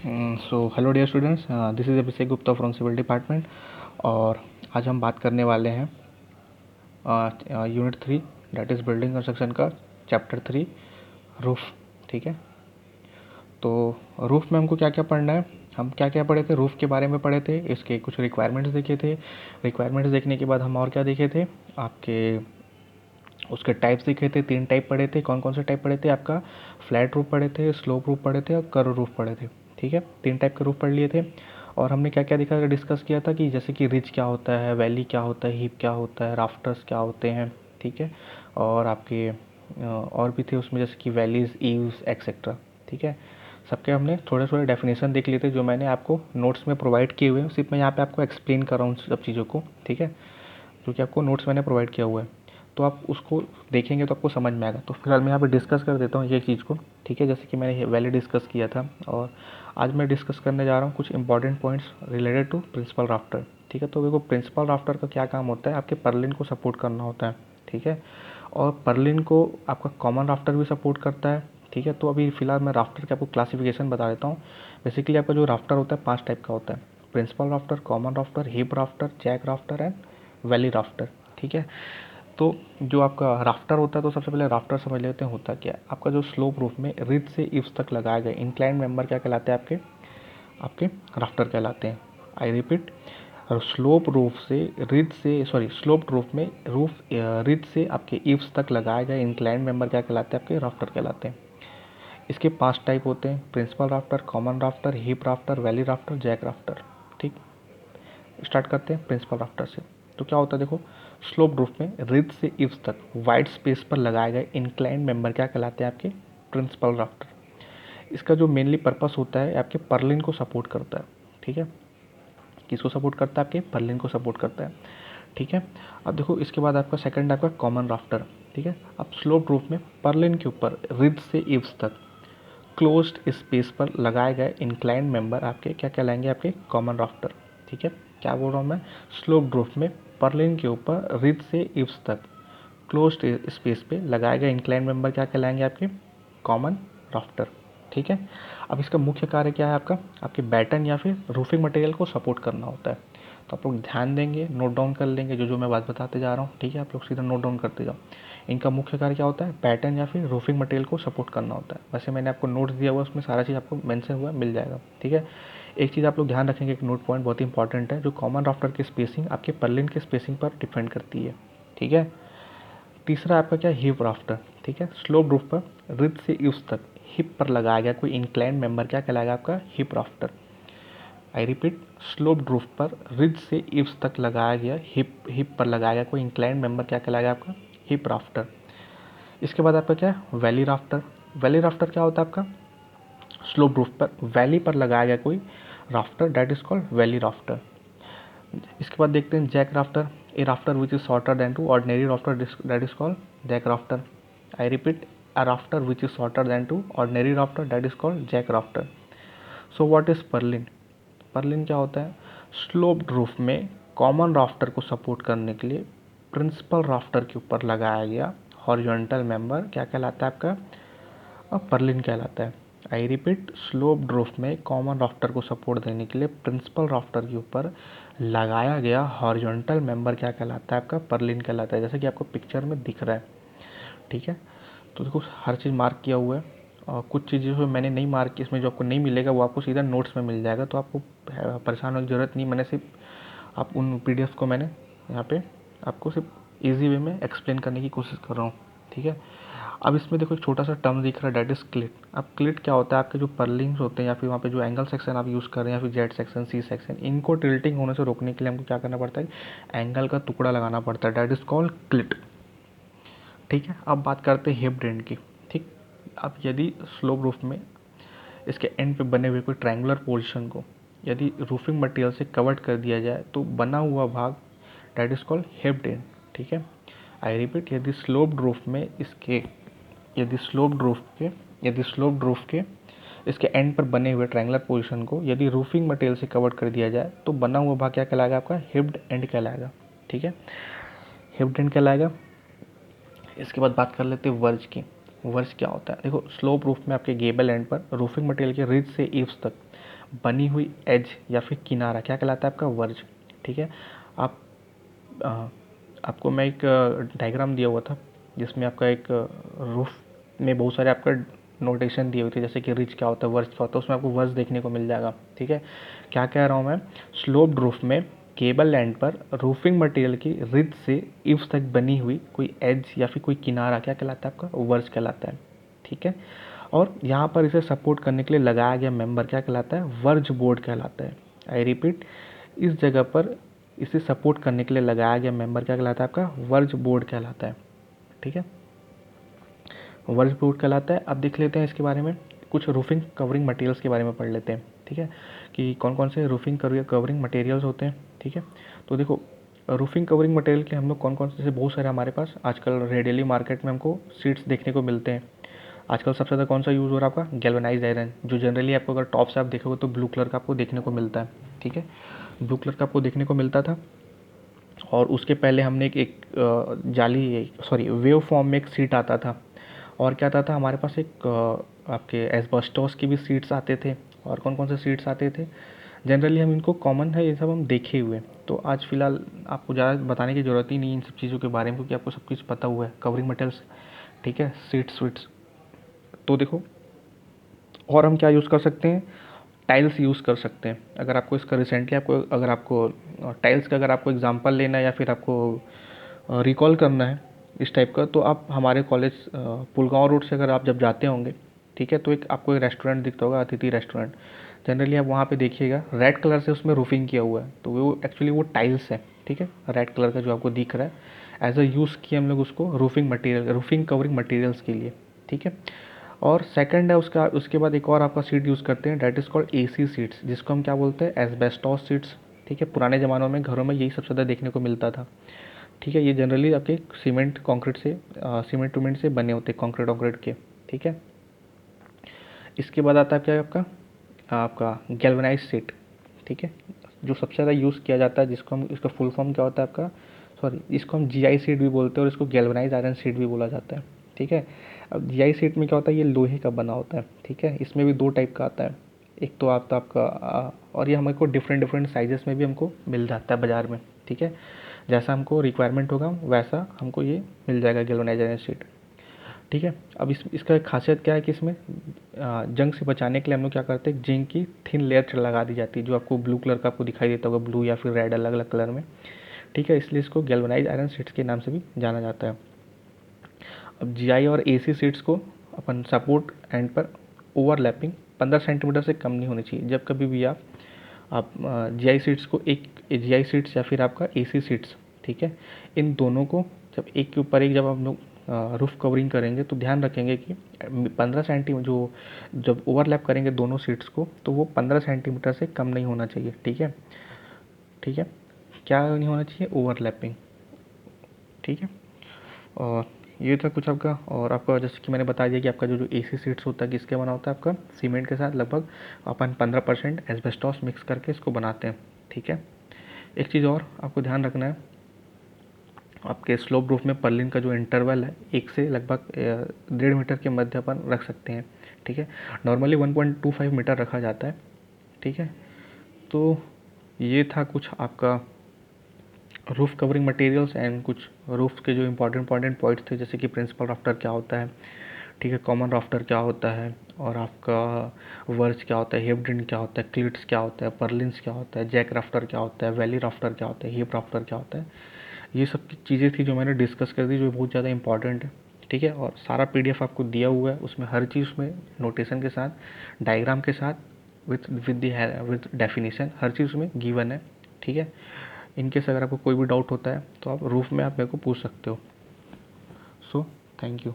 Hello dear students, this is Abhishek Gupta from civil department. और आज हम बात करने वाले हैं unit 3 that is building construction का चैप्टर 3 रूफ। ठीक है, तो रूफ में हमको क्या क्या पढ़ना है, हम क्या क्या पढ़े थे, रूफ के बारे में पढ़े थे, इसके कुछ रिक्वायरमेंट्स देखे थे। रिक्वायरमेंट्स देखने के बाद हम और क्या देखे थे, आपके उसके टाइप्स देखे थे। 3 टाइप पढ़े थे। कौन कौन से टाइप पढ़े थे, आपका फ्लैट रूफ पढ़े थे, स्लोप रूफ पढ़े थे और कर्व रूफ पढ़े थे। ठीक है, 3 टाइप के रूफ पढ़ लिए थे। और हमने क्या क्या देखा, डिस्कस किया था कि जैसे कि रिज क्या होता है, वैली क्या होता है, हीप क्या होता है, राफ्टर्स क्या होते हैं। ठीक है, और आपके और भी थे उसमें, जैसे कि वैलीज, ईव्स एक्सेट्रा। ठीक है, सबके हमने थोड़े थोड़े डेफिनेशन देख लिए थे, जो मैंने आपको नोट्स में प्रोवाइड किए हुए हैं। सिर्फ मैं यहाँ पे आपको एक्सप्लेन कर रहा हूँ सब चीज़ों को। ठीक है, जो कि आपको नोट्स मैंने प्रोवाइड किया हुआ है, तो आप उसको देखेंगे तो आपको समझ में आएगा। तो फिलहाल मैं यहाँ पे डिस्कस कर देता हूँ ये चीज़ को। ठीक है, जैसे कि मैंने वैली डिस्कस किया था, और आज मैं डिस्कस करने जा रहा हूँ कुछ important points related to principal rafter. ठीक है, तो देखो प्रिंसिपल राफ्टर का क्या काम होता है, आपके पर्लिन को सपोर्ट करना होता है। ठीक है, और पर्लिन को आपका कॉमन राफ्टर भी सपोर्ट करता है। ठीक है, तो अभी फिलहाल मैं राफ्टर के आपको क्लासिफिकेशन बता देता हूँ। बेसिकली आपका जो राफ्टर होता है 5 टाइप का होता है: principal rafter, common rafter, hip rafter, jack rafter and valley rafter. ठीक है, तो जो आपका राफ्टर होता है, तो सबसे पहले राफ्टर समझ लेते हैं होता क्या है। आपका जो स्लोप रूफ में रिज से इव्स तक लगाए गए इंक्लाइंड मेंबर क्या कहलाते हैं, आपके आपके राफ्टर कहलाते हैं। आई रिपीट, स्लोप रूफ से रिज से स्लोप रूफ में रूफ रिज से आपके इव्स तक लगाए गए इंक्लाइंड मेंबर क्या कहलाते हैं, आपके राफ्टर कहलाते हैं। इसके 5 टाइप होते हैं: principal rafter, common rafter, hip rafter, valley rafter, jack rafter. ठीक, स्टार्ट करते हैं प्रिंसिपल राफ्टर से। तो क्या होता है, देखो स्लोप रूफ में रिज से इव्स तक वाइड स्पेस पर लगाए गए इंक्लाइंड मेंबर क्या कहलाते हैं, आपके प्रिंसिपल राफ्टर। इसका जो मेनली पर्पस होता है, आपके पर्लिन को सपोर्ट करता है। ठीक है, किसको सपोर्ट करता है, आपके पर्लिन को सपोर्ट करता है। ठीक है, अब देखो इसके बाद आपका सेकंड आपका कॉमन राफ्टर। ठीक है, अब स्लोप रूफ में पर्लिन के ऊपर रिज से इव्स तक क्लोज्ड स्पेस पर लगाए गए इंक्लाइंड मेंबर आपके क्या कहलाएंगे, आपके कॉमन राफ्टर। ठीक है, क्या बोल रहा हूँ मैं, स्लोप रूफ में पर्लिन के ऊपर रिज से इव्स तक क्लोज्ड स्पेस पे लगाए गए इंक्लाइंड मेंबर क्या कहलाएंगे, आपके कॉमन राफ्टर। ठीक है, अब इसका मुख्य कार्य क्या है, आपका आपके बैटन या फिर रूफिंग मटेरियल को सपोर्ट करना होता है। तो आप लोग ध्यान देंगे, नोट डाउन कर लेंगे जो जो मैं बात बताते जा रहा हूँ। ठीक है, आप लोग सीधा नोट डाउन करते जाओ। इनका मुख्य कार्य क्या होता है, पैटर्न या फिर रूफिंग मटेरियल को सपोर्ट करना होता है। वैसे मैंने आपको नोट्स दिया हुआ है, उसमें सारा चीज़ आपको मेंशन हुआ मिल जाएगा। ठीक है, एक चीज़ आप लोग ध्यान रखेंगे, एक नोट पॉइंट बहुत इंपॉर्टेंट है, जो कॉमन राफ्टर की स्पेसिंग आपके पर्लिन के स्पेसिंग पर डिपेंड करती है। ठीक है, तीसरा आपका क्या, हिप राफ्टर। ठीक है, स्लोप रूफ पर रिब से इव्स तक हिप पर लगाया गया कोई इंक्लाइंड मेंबर क्या कहलाएगा, आपका hip rafter. I repeat, slope roof पर रिज से इव्स तक लगाया गया हिप पर लगाया गया कोई इंक्लाइंड मेंबर क्या कहलाएगा, आपका हिप राफ्टर। इसके बाद आपका क्या है, वैली राफ्टर। वैली राफ्टर क्या होता है, आपका स्लोप रूफ पर वैली पर लगाया गया कोई rafter, that is called valley rafter. इसके बाद देखते हैं jack rafter. A rafter which is shorter than to ordinary rafter, that is called jack rafter. I repeat, a rafter which is shorter than to ordinary rafter, that is called jack rafter. So what is purlin? Perlin क्या होता है, sloped roof में common rafter को support करने के लिए principal rafter के ऊपर लगाया गया हॉरिजॉन्टल मेंबर क्या कहलाता है, आपका पर्लिन कहलाता है। आई रिपीट, स्लोप्ड रूफ में कॉमन राफ्टर को सपोर्ट देने के लिए प्रिंसिपल राफ्टर के ऊपर लगाया गया हॉरिजॉन्टल मेंबर क्या कहलाता है, आपका पर्लिन कहलाता है, जैसे कि आपको पिक्चर में दिख रहा है। ठीक है, तो देखो हर चीज़ मार्क किया हुआ है, और कुछ चीज़ें जो मैंने नहीं मार्क की, इसमें जो आपको नहीं मिलेगा वो आपको सीधा नोट्स में मिल जाएगा, तो आपको परेशान होने की ज़रूरत नहीं। मैंने सिर्फ आप उन पीडीएफ को मैंने यहाँ पे आपको सिर्फ इजी वे में एक्सप्लेन करने की कोशिश कर रहा हूँ। ठीक है, अब इसमें देखो एक छोटा सा टर्म दिख रहा है, डेट इज क्लिट। अब क्लिट क्या होता है, आपके जो पर्लिंग्स होते हैं या फिर वहाँ पे जो एंगल सेक्शन आप यूज़ कर रहे हैं या फिर जेड सेक्शन, सी सेक्शन, इनको टिल्टिंग होने से रोकने के लिए हमको क्या करना पड़ता है, एंगल का टुकड़ा लगाना पड़ता है, डेट इज कॉल्ड क्लिट। ठीक है, अब बात करते हैं हिप डेंट की। ठीक, अब यदि स्लोप रूफ में इसके एंड पे बने हुए कोई ट्रायंगुलर पोर्शन को यदि रूफिंग मटेरियल से कवर्ड कर दिया जाए तो बना हुआ भाग that is called hip dent. ठीक है, आई रिपीट, यदि स्लोप्ड रूफ में इसके यदि स्लोप्ड रूफ के इसके एंड पर बने हुए ट्रायंगुलर पोर्शन को यदि रूफिंग मटेरियल से कवर्ड कर दिया जाए तो बना हुआ भाग क्या कहलाएगा, आपका हिप्ड एंड कहलाएगा। ठीक है, हिप्ड एंड कहलाएगा। इसके बाद बात कर लेते हैं वर्ज की। वर्ज क्या होता है, देखो स्लोप रूफ में आपके गेबल एंड पर रूफिंग मटेरियल के रिज से ईव्स तक बनी हुई एज या फिर किनारा क्या कहलाता है आपका? वर्ज। ठीक है, आप आपको मैं एक डायग्राम दिया हुआ था जिसमें आपका एक रूफ में बहुत सारे आपका नोटेशन दिए हुए थे, जैसे कि रिज क्या होता है, वर्ज क्या होता है, उसमें आपको वर्ज देखने को मिल जाएगा। ठीक है, क्या कह रहा हूँ मैं? स्लोप्ड रूफ में केबल लैंड पर रूफिंग मटेरियल की रिज से ईव्स तक बनी हुई कोई एज या फिर कोई किनारा क्या कहलाता है आपका? वर्ज कहलाता है। ठीक है, और यहाँ पर इसे सपोर्ट करने के लिए लगाया गया मेंबर क्या कहलाता है? वर्ज बोर्ड कहलाता है। आई रिपीट, इस जगह पर इसे सपोर्ट करने के लिए लगाया गया मेंबर क्या कहलाता है आपका? वर्ज बोर्ड कहलाता है। ठीक है, वर्ज बोर्ड कहलाता है। अब देख लेते हैं इसके बारे में, कुछ रूफिंग कवरिंग मटेरियल्स के बारे में पढ़ लेते हैं। ठीक है, कि कौन कौन से रूफिंग कवरिंग मटेरियल्स होते हैं। ठीक है, तो देखो रूफिंग कवरिंग मटेरियल के हम लोग कौन कौन से, जैसे बहुत सारे हमारे पास आजकल रेडियली मार्केट में हमको सीट्स देखने को मिलते हैं। आजकल सबसे ज़्यादा कौन सा यूज़ हो रहा है आपका? गैल्वेनाइज्ड आयरन, जो जनरली आपको अगर टॉप से आप देखोगे तो ब्लू कलर का आपको देखने को मिलता है। ठीक है, ब्लू कलर का आपको देखने को मिलता था। और उसके पहले हमने वेव फॉर्म में एक सीट आता था। और क्या आता था हमारे पास? एक आपके एस्बेस्टॉस की भी सीट्स आते थे। और कौन कौन से सीट्स आते थे? जनरली हम इनको कॉमन है, ये सब हम देखे हुए हैं, तो आज फिलहाल आपको ज़्यादा बताने की ज़रूरत ही नहीं इन सब चीज़ों के बारे में, क्योंकि आपको सब कुछ पता हुआ है, कवरिंग मटेरियल्स। ठीक है, सीट्स वीट्स। तो देखो, और हम क्या यूज़ कर सकते हैं? टाइल्स यूज़ कर सकते हैं। अगर आपको इसका रिसेंटली आपको टाइल्स का अगर आपको एग्जांपल लेना है या फिर आपको रिकॉल करना है इस टाइप का, तो आप हमारे कॉलेज पुलगांव रोड से अगर आप जब जाते होंगे, ठीक है, तो आपको एक रेस्टोरेंट दिखता होगा, अतिथि रेस्टोरेंट। जनरली आप वहाँ पे देखिएगा, रेड कलर से उसमें रूफिंग किया हुआ है, तो वो एक्चुअली वो टाइल्स है। ठीक है, रेड कलर का जो आपको दिख रहा है, एज अ यूज़ किया हम लोग उसको रूफिंग कवरिंग मटेरियल्स के लिए। ठीक है, और सेकंड है उसके बाद एक और आपका सीट यूज़ करते हैं, that is called AC seats, जिसको हम क्या बोलते हैं? Asbestos seats. ठीक है, पुराने ज़मानों में घरों में यही सबसे ज़्यादा देखने को मिलता था। ठीक है, ये जनरली आपके सीमेंट टूमेंट से बने होते हैं, कंक्रीट के। ठीक है, इसके बाद आता है क्या? आपका गैल्वेनाइज्ड सीट। ठीक है, जो सबसे ज़्यादा यूज़ किया जाता है, जिसको हम, इसका फुल फॉर्म क्या होता है आपका? इसको हम जीआई सीट भी बोलते हैं, और इसको गैल्वेनाइज्ड आयरन सीट भी बोला जाता है। ठीक है, अब जीआई सीट में क्या होता है? ये लोहे का बना होता है। ठीक है, इसमें भी दो टाइप का आता है। एक तो आपका और ये हमको डिफरेंट डिफरेंट साइजेस में भी हमको मिल जाता है बाज़ार में। ठीक है, जैसा हमको रिक्वायरमेंट होगा वैसा हमको ये मिल जाएगा गैल्वेनाइज्ड आयरन सीट। ठीक है, अब इसका एक खासियत क्या है कि इसमें जंग से बचाने के लिए हम लोग क्या करते हैं? जिंक की थिन लेयर लगा दी जाती है, जो आपको ब्लू कलर का आपको दिखाई देता होगा, ब्लू या फिर रेड, अलग अलग कलर में। ठीक है, इसलिए इसको गैल्वेनाइज्ड आयरन सीट्स के नाम से भी जाना जाता है। अब जीआई और एसी सीट्स को अपन सपोर्ट एंड पर ओवरलैपिंग 15 सेंटीमीटर से कम नहीं होनी चाहिए। जब कभी भी आप जीआई सीट्स को, एक जीआई सीट्स या फिर आपका एसी सीट्स, ठीक है, इन दोनों को जब एक के ऊपर एक जब हम लोग रूफ कवरिंग करेंगे, तो ध्यान रखेंगे कि 15 सेंटीमीटर जो जब ओवरलैप करेंगे दोनों सीट्स को, तो वो 15 सेंटीमीटर से कम नहीं होना चाहिए। ठीक है, ठीक है, क्या नहीं होना चाहिए? ओवरलैपिंग। ठीक है, और ये था कुछ आपका। और आपका जैसे कि मैंने बता दिया कि आपका जो एसी सीट्स होता है किसके बना होता है? आपका सीमेंट के साथ लगभग अपन 15% एस्बेस्टॉस मिक्स करके इसको बनाते हैं। ठीक है, एक चीज़ और आपको ध्यान रखना है, आपके स्लोप रूफ में पर्लिन का जो इंटरवल है, 1 से लगभग 1.5 मीटर के मध्य अपन रख सकते हैं। ठीक है, नॉर्मली 1.25 मीटर रखा जाता है। ठीक है, तो ये था कुछ आपका रूफ कवरिंग मटेरियल्स एंड कुछ रूफ के जो इंपॉर्टेंट पॉइंट्स थे, जैसे कि प्रिंसिपल राफ्टर क्या होता है, ठीक है, कॉमन राफ्टर क्या होता है, और आपका वर्ज क्या होता है, हिप्ड क्या होता है, क्लिट्स क्या होता है, पर्लिन्स क्या होता है, जैक राफ्टर क्या होता है, वैली राफ्टर क्या होता है, हिप राफ्टर क्या होता है। ये सब की चीज़ें थी जो मैंने डिस्कस कर दी, जो बहुत ज़्यादा इंपॉर्टेंट है। ठीक है, और सारा पीडीएफ आपको दिया हुआ है, उसमें हर चीज़ में नोटेशन के साथ, डायग्राम के साथ, विद डेफिनेशन, हर चीज़ उसमें गिवन है। ठीक है, इनकेस अगर आपको कोई भी डाउट होता है तो आप रूफ में आप मेरे को पूछ सकते हो। So thank you.